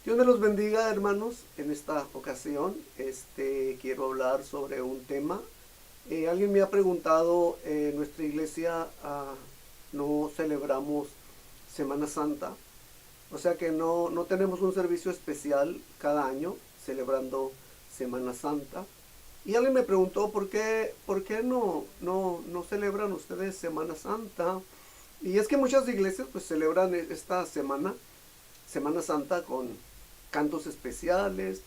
Dios me los bendiga, hermanos. En esta ocasión quiero hablar sobre un tema. Alguien me ha preguntado, en nuestra iglesia no celebramos Semana Santa, o sea que no tenemos un servicio especial cada año celebrando Semana Santa. Y alguien me preguntó por qué no celebran ustedes Semana Santa. Y es que muchas iglesias pues celebran esta Semana Santa con cantos especiales,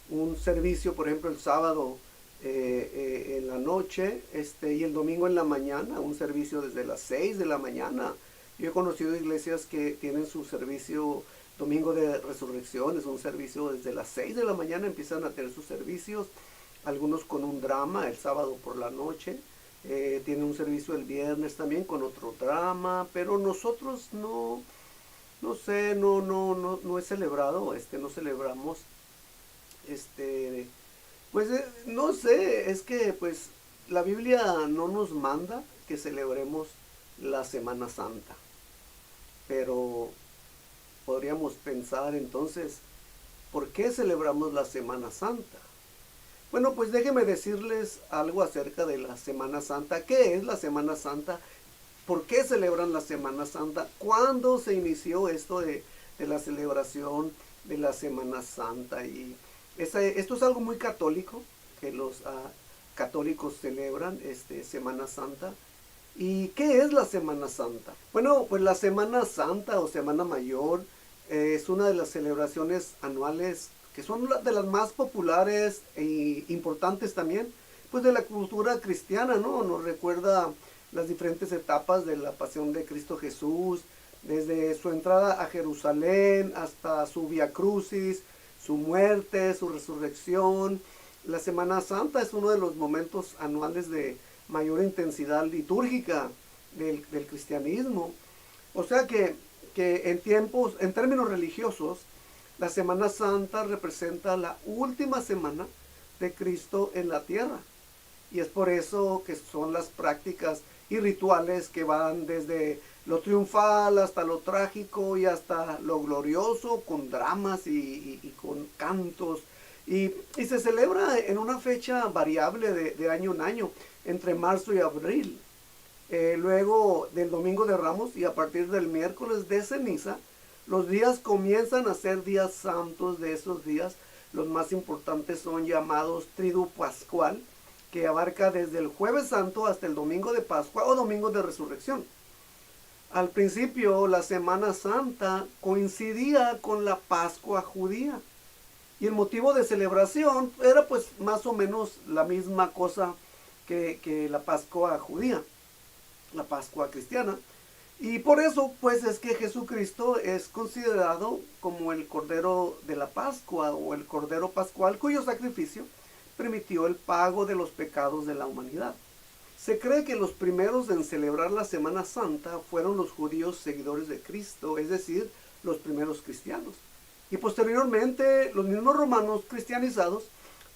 un servicio, por ejemplo, el sábado en la noche y el domingo en la mañana, un servicio desde las 6 de la mañana. Yo he conocido iglesias que tienen su servicio domingo de resurrección, es un servicio desde las 6 de la mañana, empiezan a tener sus servicios, algunos con un drama el sábado por la noche. Tienen un servicio el viernes también con otro drama, pero nosotros no sé, no he celebrado, no celebramos, pues no sé, es que pues la Biblia no nos manda que celebremos la Semana Santa, pero podríamos pensar entonces, ¿por qué celebramos la Semana Santa? Bueno, pues déjenme decirles algo acerca de la Semana Santa. ¿Qué es la Semana Santa? ¿Por qué celebran la Semana Santa? ¿Cuándo se inició esto de la celebración de la Semana Santa? Y esto es algo muy católico, que los católicos celebran Semana Santa. ¿Y qué es la Semana Santa? Bueno, pues la Semana Santa o Semana Mayor es una de las celebraciones anuales que son de las más populares e importantes también, pues de la cultura cristiana, ¿no? Nos recuerda las diferentes etapas de la pasión de Cristo Jesús, desde su entrada a Jerusalén hasta su Vía Crucis, su muerte, su resurrección. La Semana Santa es uno de los momentos anuales de mayor intensidad litúrgica del cristianismo. O sea que en términos religiosos, la Semana Santa representa la última semana de Cristo en la tierra. Y es por eso que son las prácticas y rituales que van desde lo triunfal hasta lo trágico y hasta lo glorioso, con dramas y con cantos. Y se celebra en una fecha variable de año en año, entre marzo y abril. Luego del Domingo de Ramos y a partir del miércoles de ceniza, los días comienzan a ser días santos. De esos días, los más importantes son llamados Triduo Pascual, que abarca desde el Jueves Santo hasta el Domingo de Pascua o Domingo de Resurrección. Al principio, la Semana Santa coincidía con la Pascua judía. Y el motivo de celebración era pues más o menos la misma cosa que la Pascua judía, la Pascua cristiana. Y por eso pues es que Jesucristo es considerado como el Cordero de la Pascua o el Cordero Pascual, cuyo sacrificio permitió el pago de los pecados de la humanidad. Se cree que los primeros en celebrar la Semana Santa fueron los judíos seguidores de Cristo, es decir, los primeros cristianos. Y posteriormente los mismos romanos cristianizados,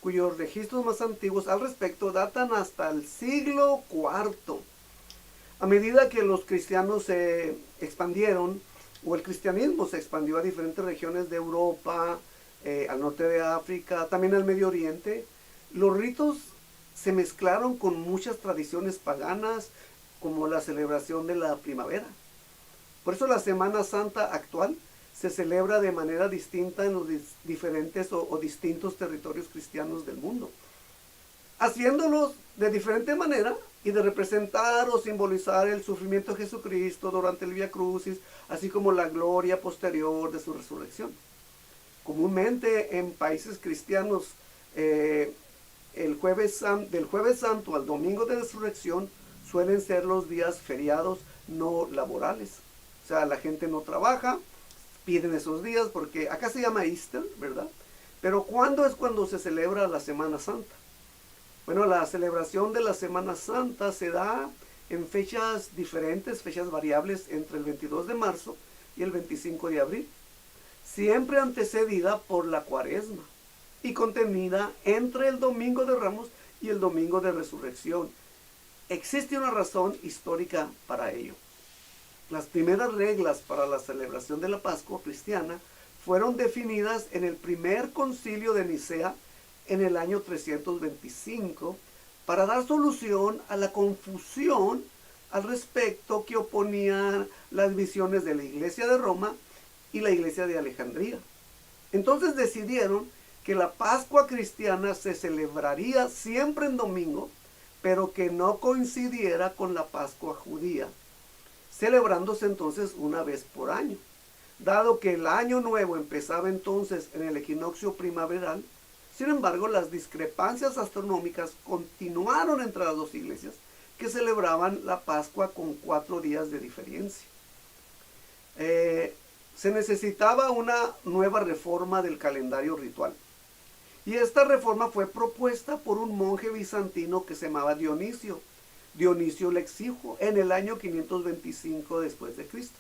cuyos registros más antiguos al respecto datan hasta el siglo IV. A medida que los cristianos se expandieron, o el cristianismo se expandió a diferentes regiones de Europa, al norte de África, también al Medio Oriente, los ritos se mezclaron con muchas tradiciones paganas, como la celebración de la primavera. Por eso la Semana Santa actual se celebra de manera distinta en los diferentes o distintos territorios cristianos del mundo, haciéndolos de diferente manera y de representar o simbolizar el sufrimiento de Jesucristo durante el Vía Crucis, así como la gloria posterior de su resurrección. Comúnmente en países cristianos, del Jueves Santo al Domingo de Resurrección suelen ser los días feriados no laborales. O sea, la gente no trabaja, piden esos días porque acá se llama Easter, ¿verdad? Pero ¿cuándo es cuando se celebra la Semana Santa? Bueno, la celebración de la Semana Santa se da en fechas diferentes, fechas variables entre el 22 de marzo y el 25 de abril, siempre antecedida por la Cuaresma y contenida entre el Domingo de Ramos y el Domingo de Resurrección. Existe una razón histórica para ello. Las primeras reglas para la celebración de la Pascua cristiana fueron definidas en el primer concilio de Nicea en el año 325 para dar solución a la confusión al respecto que oponían las visiones de la Iglesia de Roma y la Iglesia de Alejandría. Entonces decidieron que la Pascua cristiana se celebraría siempre en domingo, pero que no coincidiera con la Pascua judía, celebrándose entonces una vez por año. Dado que el año nuevo empezaba entonces en el equinoccio primaveral, sin embargo las discrepancias astronómicas continuaron entre las dos iglesias que celebraban la Pascua con 4 días de diferencia. Se necesitaba una nueva reforma del calendario ritual. Y esta reforma fue propuesta por un monje bizantino que se llamaba Dionisio el Exiguo, en el año 525 después de Cristo.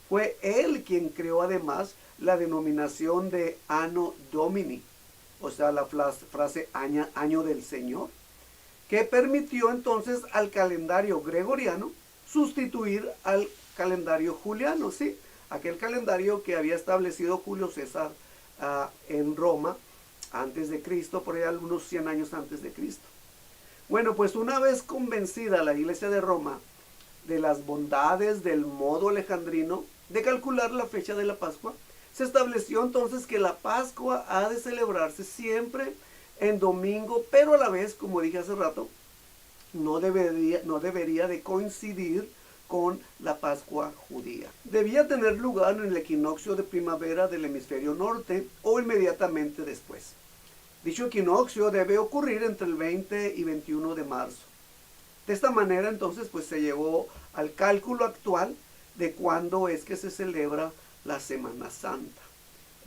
Fue él quien creó además la denominación de Anno Domini, o sea, la frase año del Señor, que permitió entonces al calendario gregoriano sustituir al calendario juliano, ¿sí? Aquel calendario que había establecido Julio César en Roma antes de Cristo, por ahí algunos 100 años antes de Cristo. Bueno, pues una vez convencida la Iglesia de Roma de las bondades del modo alejandrino de calcular la fecha de la Pascua, se estableció entonces que la Pascua ha de celebrarse siempre en domingo, pero a la vez, como dije hace rato, no debería de coincidir con la Pascua judía. Debía tener lugar en el equinoccio de primavera del hemisferio norte o inmediatamente después. Dicho equinoccio debe ocurrir entre el 20 y 21 de marzo. De esta manera entonces pues se llegó al cálculo actual de cuándo es que se celebra la Semana Santa.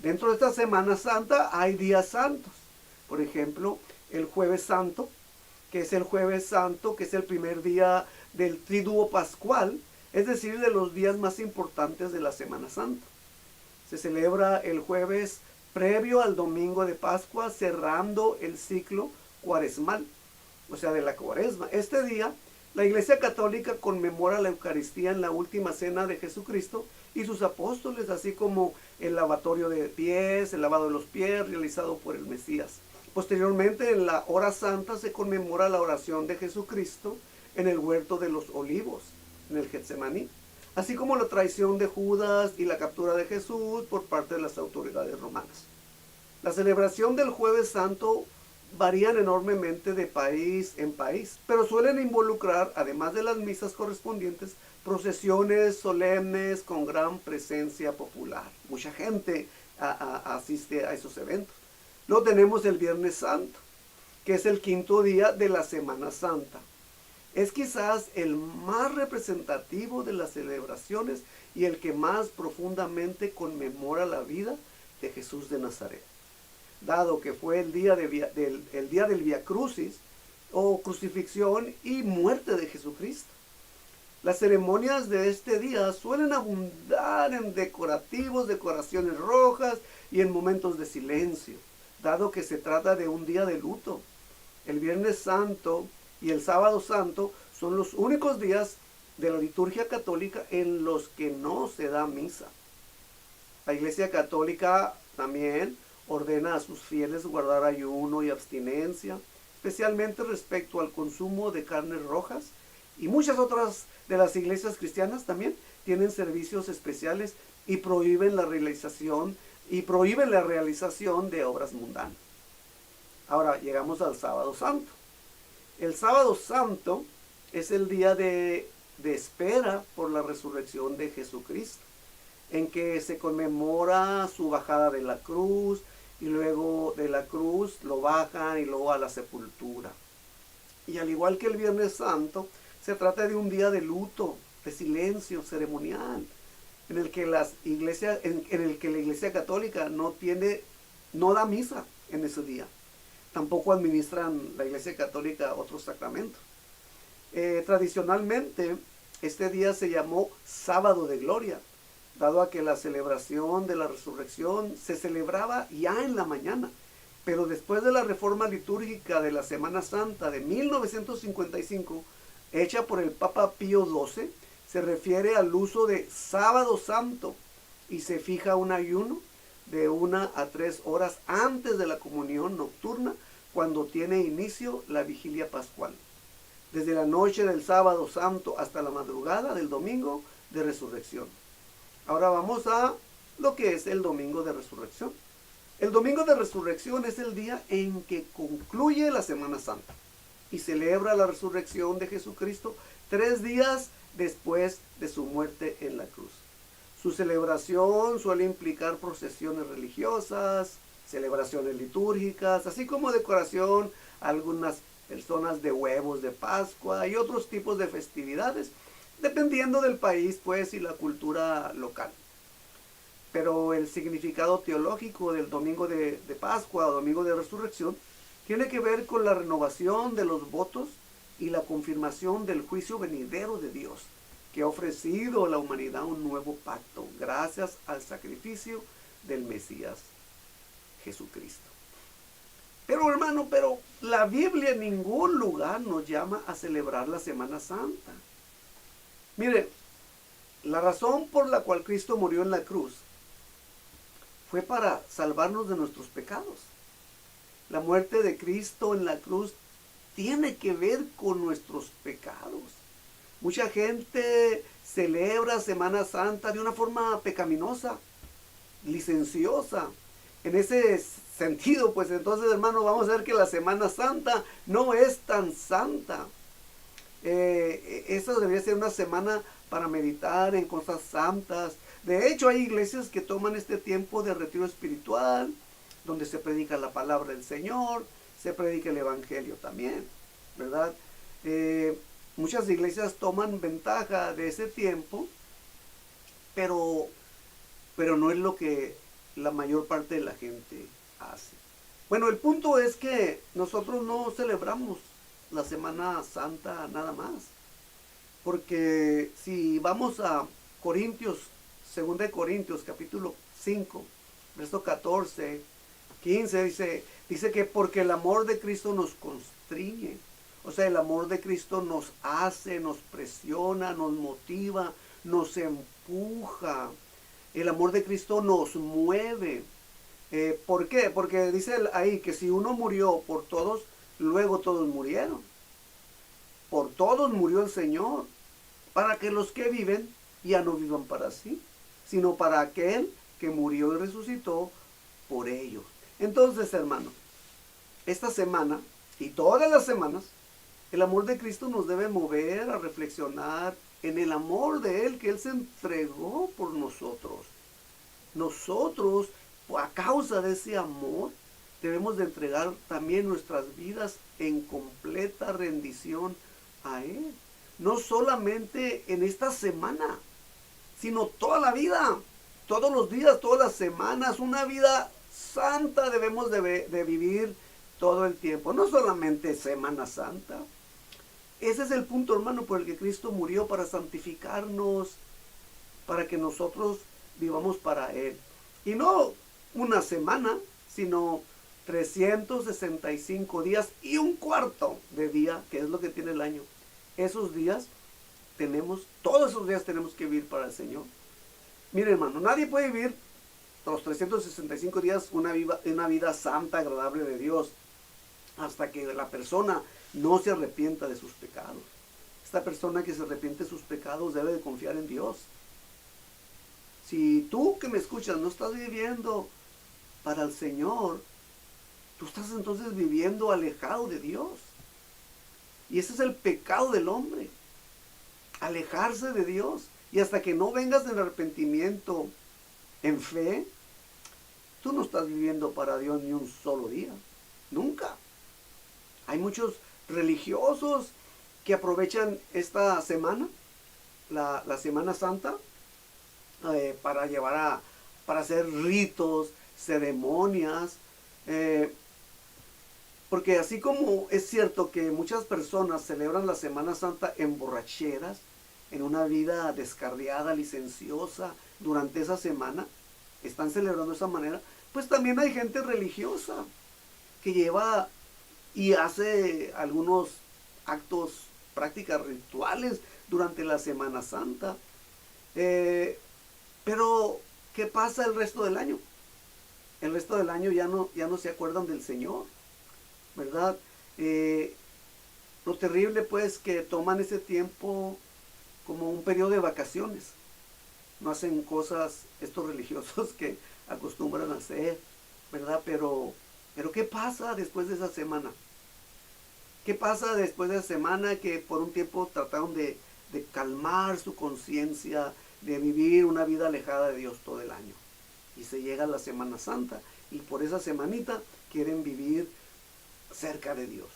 Dentro de esta Semana Santa hay días santos. Por ejemplo, el Jueves Santo, que es el primer día del Triduo Pascual, es decir, de los días más importantes de la Semana Santa. Se celebra el jueves previo al domingo de Pascua, cerrando el ciclo cuaresmal, o sea, de la cuaresma. Este día, la Iglesia Católica conmemora la Eucaristía en la última cena de Jesucristo y sus apóstoles, así como el lavatorio de pies, el lavado de los pies realizado por el Mesías. Posteriormente, en la hora santa se conmemora la oración de Jesucristo en el huerto de los olivos, en el Getsemaní, así como la traición de Judas y la captura de Jesús por parte de las autoridades romanas. La celebración del Jueves Santo varían enormemente de país en país, pero suelen involucrar, además de las misas correspondientes, procesiones solemnes con gran presencia popular. Mucha gente asiste a esos eventos. Luego tenemos el Viernes Santo, que es el 5.º día de la Semana Santa. Es quizás el más representativo de las celebraciones y el que más profundamente conmemora la vida de Jesús de Nazaret, dado que fue el día del Via Crucis o crucifixión y muerte de Jesucristo. Las ceremonias de este día suelen abundar en decoraciones rojas y en momentos de silencio, dado que se trata de un día de luto. El Viernes Santo y el Sábado Santo son los únicos días de la liturgia católica en los que no se da misa. La Iglesia Católica también ordena a sus fieles guardar ayuno y abstinencia, especialmente respecto al consumo de carnes rojas, y muchas otras de las iglesias cristianas también tienen servicios especiales y prohíben la realización de obras mundanas. Ahora llegamos al Sábado Santo. El Sábado Santo es el día de espera por la resurrección de Jesucristo, en que se conmemora su bajada de la cruz, y luego de la cruz lo bajan y luego a la sepultura. Y al igual que el Viernes Santo, se trata de un día de luto, de silencio ceremonial, en el que la Iglesia Católica no da misa en ese día. Tampoco administran la Iglesia Católica otros sacramentos. Tradicionalmente, este día se llamó Sábado de Gloria, dado a que la celebración de la resurrección se celebraba ya en la mañana. Pero después de la reforma litúrgica de la Semana Santa de 1955, hecha por el Papa Pío XII, se refiere al uso de Sábado Santo y se fija un ayuno de 1 a 3 horas antes de la comunión nocturna, cuando tiene inicio la vigilia pascual, desde la noche del sábado santo hasta la madrugada del domingo de resurrección. Ahora vamos a lo que es el domingo de resurrección. El domingo de resurrección es el día en que concluye la Semana Santa y celebra la resurrección de Jesucristo 3 días después de su muerte en la cruz. Su celebración suele implicar procesiones religiosas, celebraciones litúrgicas, así como decoración a algunas personas de huevos de Pascua y otros tipos de festividades, dependiendo del país, pues, y la cultura local. Pero el significado teológico del domingo de Pascua o domingo de resurrección tiene que ver con la renovación de los votos y la confirmación del juicio venidero de Dios, que ha ofrecido a la humanidad un nuevo pacto gracias al sacrificio del Mesías Jesucristo. Pero hermano, la Biblia en ningún lugar nos llama a celebrar la Semana Santa. Mire, la razón por la cual Cristo murió en la cruz fue para salvarnos de nuestros pecados. La muerte de Cristo en la cruz tiene que ver con nuestros pecados. Mucha gente celebra Semana Santa de una forma pecaminosa, licenciosa. En ese sentido, pues entonces, hermano, vamos a ver que la Semana Santa no es tan santa. Esa debería ser una semana para meditar en cosas santas. De hecho, hay iglesias que toman este tiempo de retiro espiritual, donde se predica la palabra del Señor, se predica el Evangelio también, ¿verdad? Muchas iglesias toman ventaja de ese tiempo, pero no es lo que la mayor parte de la gente hace. Bueno, el punto es que nosotros no celebramos la Semana Santa nada más, porque si vamos a Corintios, 2 capítulo 5, verso 14, 15, dice que porque el amor de Cristo nos constriñe. O sea, el amor de Cristo nos hace, nos presiona, nos motiva, nos empuja. El amor de Cristo nos mueve. ¿Por qué? Porque dice ahí que si uno murió por todos, luego todos murieron. Por todos murió el Señor, para que los que viven ya no vivan para sí, sino para aquel que murió y resucitó por ellos. Entonces, hermano, esta semana y todas las semanas, el amor de Cristo nos debe mover a reflexionar en el amor de Él, que Él se entregó por nosotros. Nosotros, a causa de ese amor, debemos de entregar también nuestras vidas en completa rendición a Él. No solamente en esta semana, sino toda la vida, todos los días, todas las semanas, una vida santa debemos de vivir todo el tiempo, no solamente Semana Santa. Ese es el punto, hermano, por el que Cristo murió, para santificarnos, para que nosotros vivamos para Él. Y no una semana, sino 365 días y un cuarto de día, que es lo que tiene el año. Esos días todos esos días tenemos que vivir para el Señor. Mire, hermano, nadie puede vivir los 365 días una vida santa, agradable de Dios, hasta que la persona no se arrepienta de sus pecados. Esta persona que se arrepiente de sus pecados debe de confiar en Dios. Si tú que me escuchas no estás viviendo para el Señor, tú estás entonces viviendo alejado de Dios. Y ese es el pecado del hombre, alejarse de Dios. Y hasta que no vengas en arrepentimiento, en fe, tú no estás viviendo para Dios ni un solo día, nunca. Hay muchos religiosos que aprovechan esta semana, la Semana Santa, para hacer ritos, ceremonias, porque así como es cierto que muchas personas celebran la Semana Santa en borracheras, en una vida descarriada, licenciosa, durante esa semana, están celebrando de esa manera, pues también hay gente religiosa que lleva y hace algunos actos, prácticas rituales durante la Semana Santa. Pero, ¿qué pasa el resto del año? el resto del año ya no se acuerdan del Señor, ¿verdad? Lo terrible pues que toman ese tiempo como un periodo de vacaciones. No hacen cosas estos religiosos que acostumbran a hacer, ¿verdad? Pero ¿qué pasa después de esa semana? ¿Qué pasa después de esa semana que por un tiempo trataron de calmar su conciencia, de vivir una vida alejada de Dios todo el año? Y se llega la Semana Santa y por esa semanita quieren vivir cerca de Dios.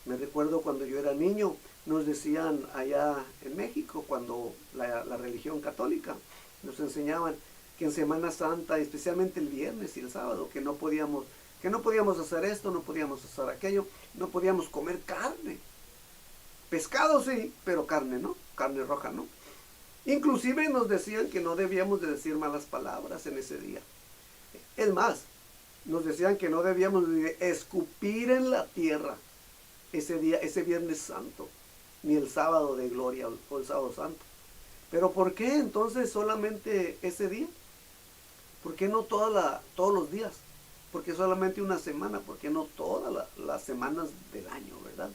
Me recuerdo cuando yo era niño, nos decían allá en México, cuando la religión católica, nos enseñaban que en Semana Santa, especialmente el viernes y el sábado, que no podíamos hacer esto, no podíamos hacer aquello, no podíamos comer carne. Pescado sí, pero carne no, carne roja no. Inclusive nos decían que no debíamos de decir malas palabras en ese día. Es más, nos decían que no debíamos de escupir en la tierra ese día, ese Viernes Santo, ni el sábado de gloria o el sábado santo. Pero ¿por qué entonces solamente ese día? ¿Por qué no todos los días? ¿Por qué solamente una semana? ¿Por qué no todas las semanas del año, verdad?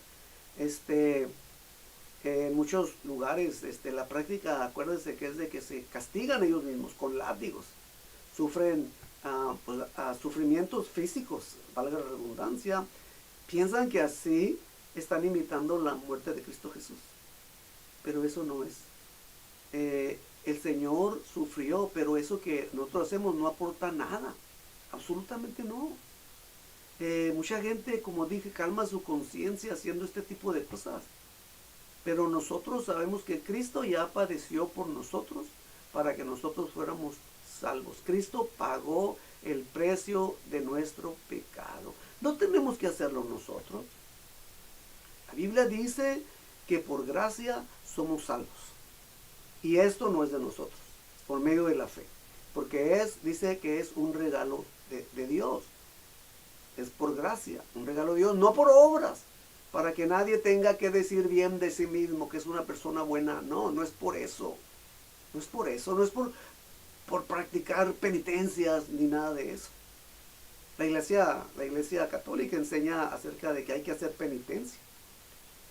En muchos lugares la práctica, acuérdense que es de que se castigan ellos mismos con látigos. Sufren sufrimientos físicos, valga la redundancia. Piensan que así están imitando la muerte de Cristo Jesús. Pero eso no es. El Señor sufrió, pero eso que nosotros hacemos no aporta nada. Absolutamente no. Mucha gente, como dije, calma su conciencia haciendo este tipo de cosas. Pero nosotros sabemos que Cristo ya padeció por nosotros para que nosotros fuéramos salvos. Cristo pagó el precio de nuestro pecado. No tenemos que hacerlo nosotros. La Biblia dice que por gracia somos salvos. Y esto no es de nosotros, por medio de la fe. Porque dice que es un regalo de Dios. Es por gracia, un regalo de Dios, no por obras, para que nadie tenga que decir bien de sí mismo, que es una persona buena. No, no es por eso. No es por eso, no es por practicar penitencias ni nada de eso. La iglesia católica enseña acerca de que hay que hacer penitencia.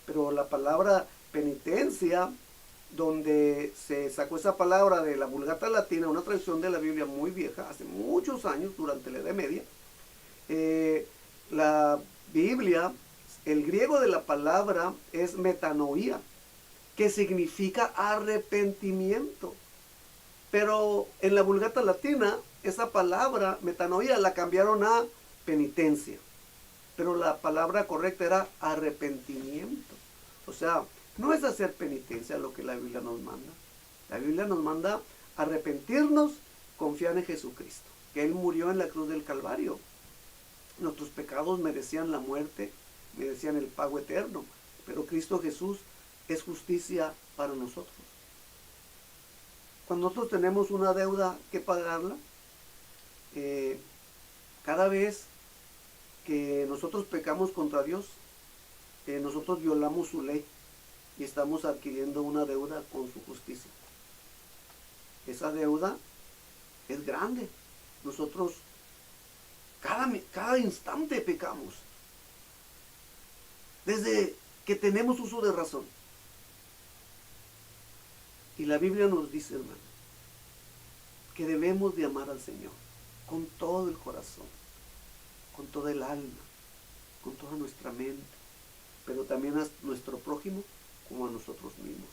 Pero la palabra penitencia, donde se sacó esa palabra de la Vulgata Latina, una traducción de la Biblia muy vieja, hace muchos años, durante la Edad Media, la Biblia, el griego de la palabra es metanoia, que significa arrepentimiento. Pero en la Vulgata Latina, esa palabra metanoia la cambiaron a penitencia. Pero la palabra correcta era arrepentimiento. O sea, no es hacer penitencia lo que la Biblia nos manda. La Biblia nos manda arrepentirnos, confiar en Jesucristo, que Él murió en la cruz del Calvario. Nuestros pecados merecían la muerte, merecían el pago eterno, pero Cristo Jesús es justicia para nosotros. Cuando nosotros tenemos una deuda que pagarla, cada vez que nosotros pecamos contra Dios, nosotros violamos su ley y estamos adquiriendo una deuda con su justicia. Esa deuda es grande. Nosotros cada instante pecamos. Desde que tenemos uso de razón. Y la Biblia nos dice, hermano, que debemos de amar al Señor con todo el corazón, con toda el alma, con toda nuestra mente, pero también a nuestro prójimo como a nosotros mismos.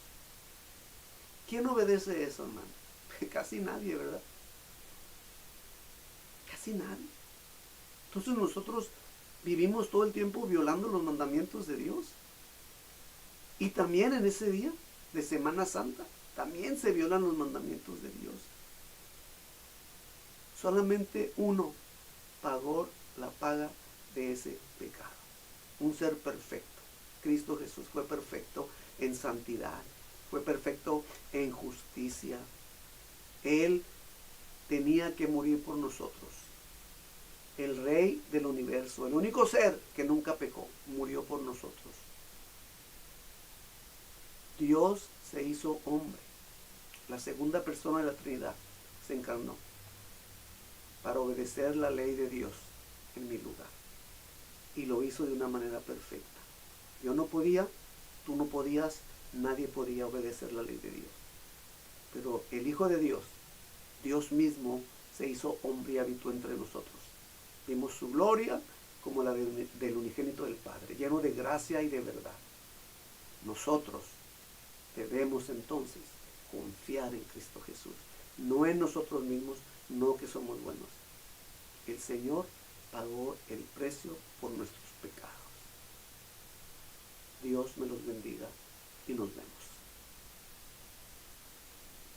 ¿Quién obedece eso, hermano? Casi nadie, ¿verdad? Casi nadie. Entonces nosotros vivimos todo el tiempo violando los mandamientos de Dios. Y también en ese día de Semana Santa, también se violan los mandamientos de Dios. Solamente uno pagó la paga de ese pecado. Un ser perfecto. Cristo Jesús fue perfecto en santidad, fue perfecto en justicia. Él tenía que morir por nosotros. El Rey del universo, el único ser que nunca pecó, murió por nosotros. Dios se hizo hombre. La segunda persona de la Trinidad se encarnó. para obedecer la ley de Dios en mi lugar. Y lo hizo de una manera perfecta. Yo no podía, tú no podías, nadie podía obedecer la ley de Dios. Pero el Hijo de Dios, Dios mismo, se hizo hombre y habitó entre nosotros. Vimos su gloria como la del unigénito del Padre, lleno de gracia y de verdad. Nosotros debemos entonces confiar en Cristo Jesús, no en nosotros mismos, no que somos buenos. El Señor pagó el precio por nuestros pecados. Dios me los bendiga y nos vemos.